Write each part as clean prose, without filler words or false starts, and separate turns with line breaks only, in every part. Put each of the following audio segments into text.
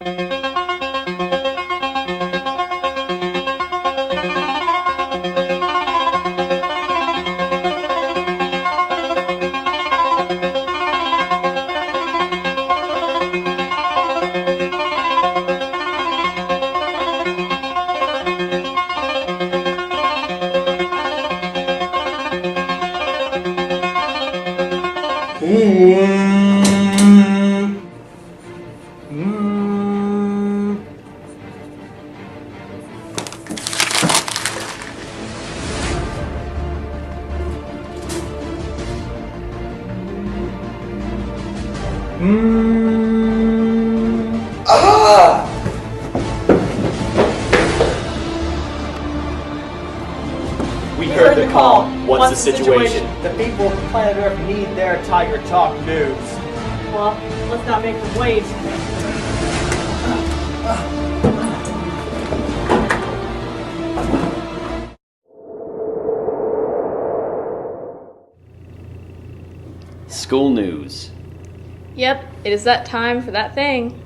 We heard the call. What's the situation?
The people of planet Earth need their Tiger Talk news.
Well, let's not make them wait.
School news.
Yep, it is that time for that thing.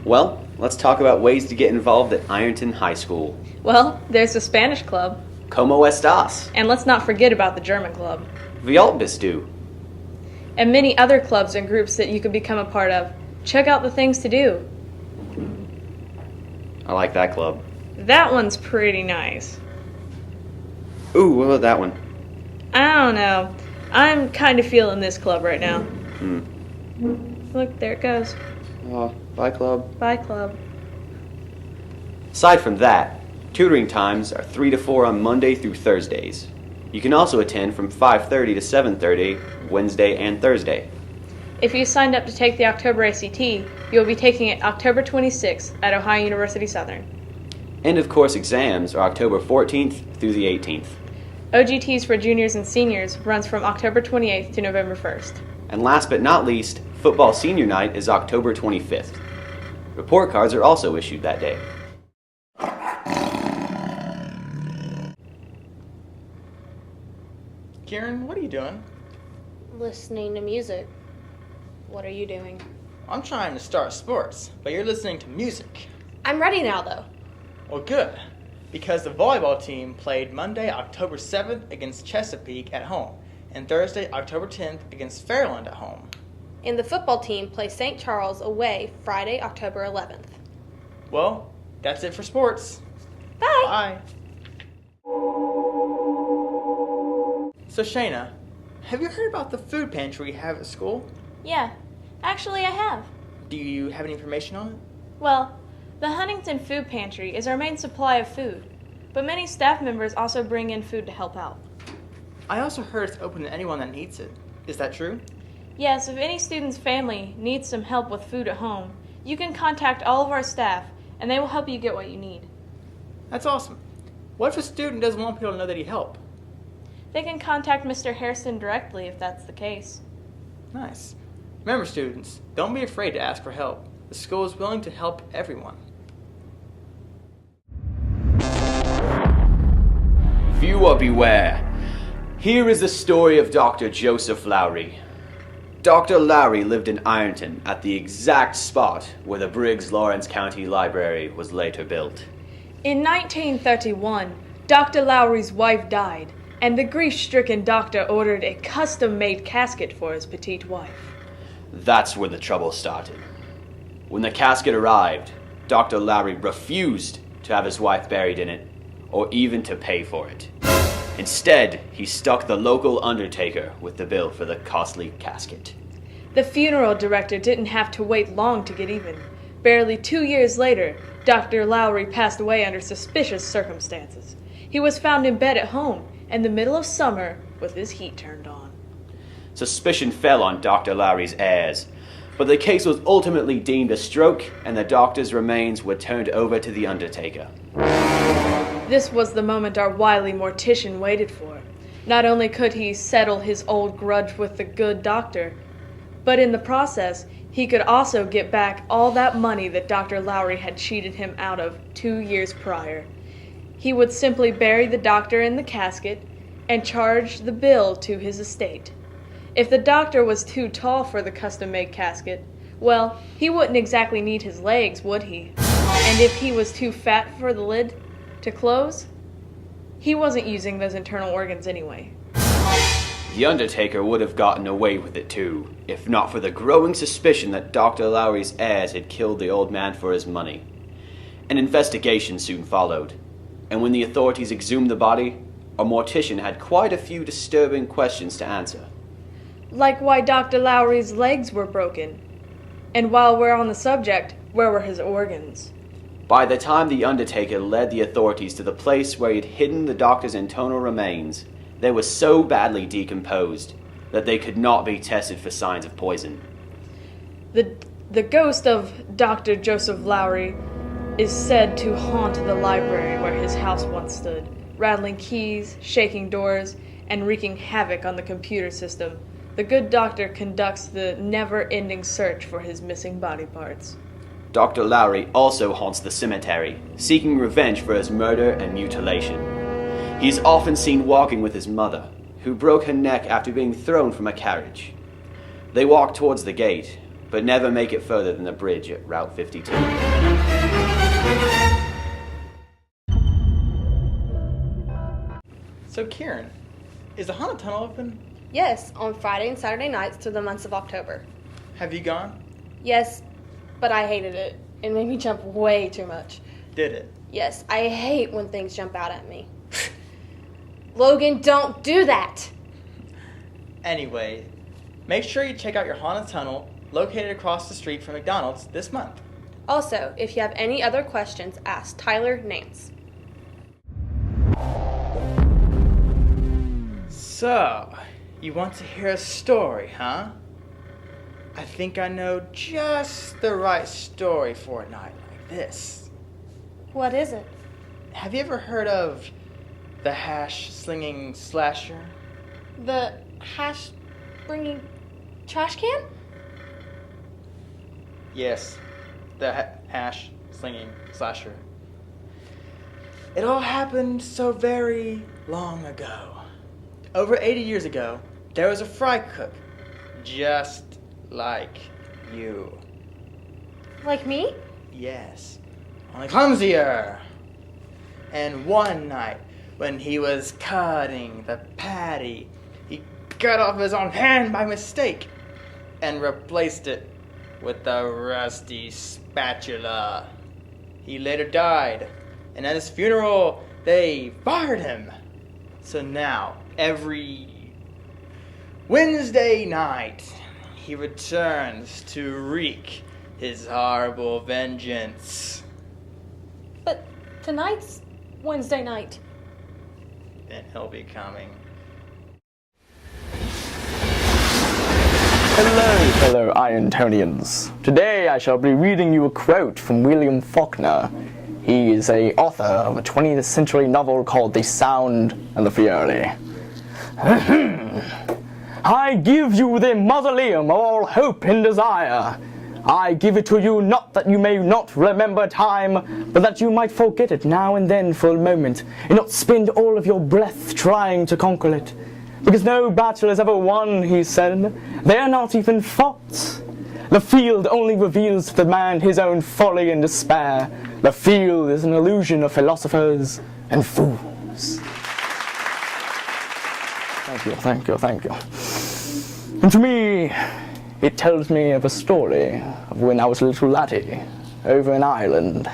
Well, let's talk about ways to get involved at Ironton High School.
Well, there's the Spanish club.
Como estas?
And let's not forget about the German club.
Wie alt bist du?
And many other clubs and groups that you could become a part of. Check out the things to do.
I like that club.
That one's pretty nice.
Ooh, what about that one?
I don't know. I'm kind of feeling this club right now. Look, there it goes.
Oh, bye club.
Bye, club.
Aside from that, tutoring times are 3 to 4 on Monday through Thursdays. You can also attend from 5:30 to 7:30 Wednesday and Thursday.
If you signed up to take the October ACT, you'll be taking it October 26th at Ohio University Southern.
End of course exams are October 14th through the 18th.
OGTs for juniors and seniors runs from October 28th to November 1st.
And last but not least, football senior night is October 25th. Report cards are also issued that day.
Kieran, what are you doing?
Listening to music.
What are you doing?
I'm trying to start sports, but you're listening to music.
I'm ready now, though.
Well, good. Because the volleyball team played Monday, October 7th against Chesapeake at home, and Thursday, October 10th against Fairland at home.
And the football team plays St. Charles away Friday, October 11th.
Well, that's it for sports.
Bye!
Bye. So, Shayna, have you heard about the food pantry we have at school?
Yeah, actually I have.
Do you have any information on it?
Well, the Huntington Food Pantry is our main supply of food, but many staff members also bring in food to help out.
I also heard it's open to anyone that needs it. Is that true?
Yes, if any student's family needs some help with food at home, you can contact all of our staff and they will help you get what you need.
That's awesome. What if a student doesn't want people to know that he helped?
They can contact Mr. Hairston directly if that's the case.
Nice. Remember, students, don't be afraid to ask for help. The school is willing to help everyone.
Viewer beware. Here is the story of Dr. Joseph Lowry. Dr. Lowry lived in Ironton at the exact spot where the Briggs Lawrence County Library was later built.
In 1931, Dr. Lowry's wife died, and the grief-stricken doctor ordered a custom-made casket for his petite wife.
That's where the trouble started. When the casket arrived, Dr. Lowry refused to have his wife buried in it, or even to pay for it. Instead, he stuck the local undertaker with the bill for the costly casket.
The funeral director didn't have to wait long to get even. Barely 2 years later, Dr. Lowry passed away under suspicious circumstances. He was found in bed at home in the middle of summer with his heat turned on.
Suspicion fell on Dr. Lowry's heirs, but the case was ultimately deemed a stroke and the doctor's remains were turned over to the undertaker.
This was the moment our wily mortician waited for. Not only could he settle his old grudge with the good doctor, but in the process, he could also get back all that money that Dr. Lowry had cheated him out of 2 years prior. He would simply bury the doctor in the casket and charge the bill to his estate. If the doctor was too tall for the custom-made casket, Well, he wouldn't exactly need his legs, would he? And if he was too fat for the lid to close, he wasn't using those internal organs anyway.
The Undertaker would have gotten away with it too, if not for the growing suspicion that Dr. Lowry's heirs had killed the old man for his money. An investigation soon followed, and when the authorities exhumed the body, a mortician had quite a few disturbing questions to answer.
Like why Dr. Lowry's legs were broken. And while we're on the subject, where were his organs?
By the time the Undertaker led the authorities to the place where he had hidden the doctor's internal remains, they were so badly decomposed that they could not be tested for signs of poison.
The ghost of Dr. Joseph Lowry is said to haunt the library where his house once stood, rattling keys, shaking doors, and wreaking havoc on the computer system. The good doctor conducts the never-ending search for his missing body parts.
Dr. Lowry also haunts the cemetery, seeking revenge for his murder and mutilation. He is often seen walking with his mother, who broke her neck after being thrown from a carriage. They walk towards the gate, but never make it further than the bridge at Route 52.
So, Kieran, is the Haunted Tunnel open?
Yes, on Friday and Saturday nights through the months of October.
Have you gone?
Yes, but I hated it. It made me jump way too much.
Did it?
Yes, I hate when things jump out at me. Logan, don't do that!
Anyway, make sure you check out your Haunted Tunnel located across the street from McDonald's this month.
Also, if you have any other questions, ask Tyler Nance.
So, you want to hear a story, huh? I think I know just the right story for a night like this.
What is it?
Have you ever heard of the hash-slinging slasher?
The hash-bringing trash can?
Yes, the hash-slinging slasher. It all happened so very long ago. Over 80 years ago, there was a fry cook, just like you.
Like me?
Yes, only clumsier. And one night, when he was cutting the patty, he cut off his own hand by mistake and replaced it with a rusty spatula. He later died, and at his funeral, they fired him. So now, every Wednesday night, he returns to wreak his horrible vengeance.
But tonight's Wednesday night.
Then he'll be coming.
Hello, Irontonians. Today I shall be reading you a quote from William Faulkner. He is an author of a 20th century novel called The Sound and the Fury. I give you the mausoleum of all hope and desire. I give it to you not that you may not remember time, but that you might forget it now and then for a moment, and not spend all of your breath trying to conquer it. Because no battle is ever won, he said. They are not even fought. The field only reveals to the man his own folly and despair. The field is an illusion of philosophers and fools. Thank you. And to me, it tells me of a story of when I was a little laddie over in Ireland.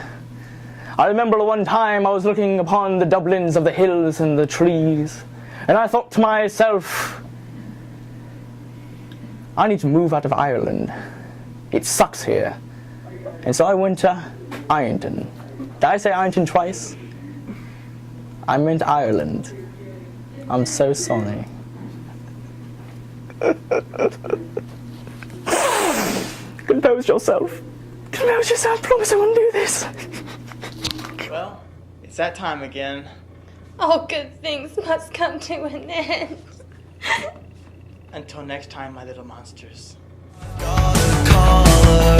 I remember one time I was looking upon the doublings of the hills and the trees, and I thought to myself, I need to move out of Ireland. It sucks here. And so I went to Ironton. Did I say Ironton twice? I meant Ireland. I'm so sorry. Compose yourself. Compose yourself. Promise I won't do this.
Well, it's that time again.
All good things must come to an end.
Until next time, my little monsters.
Got a collar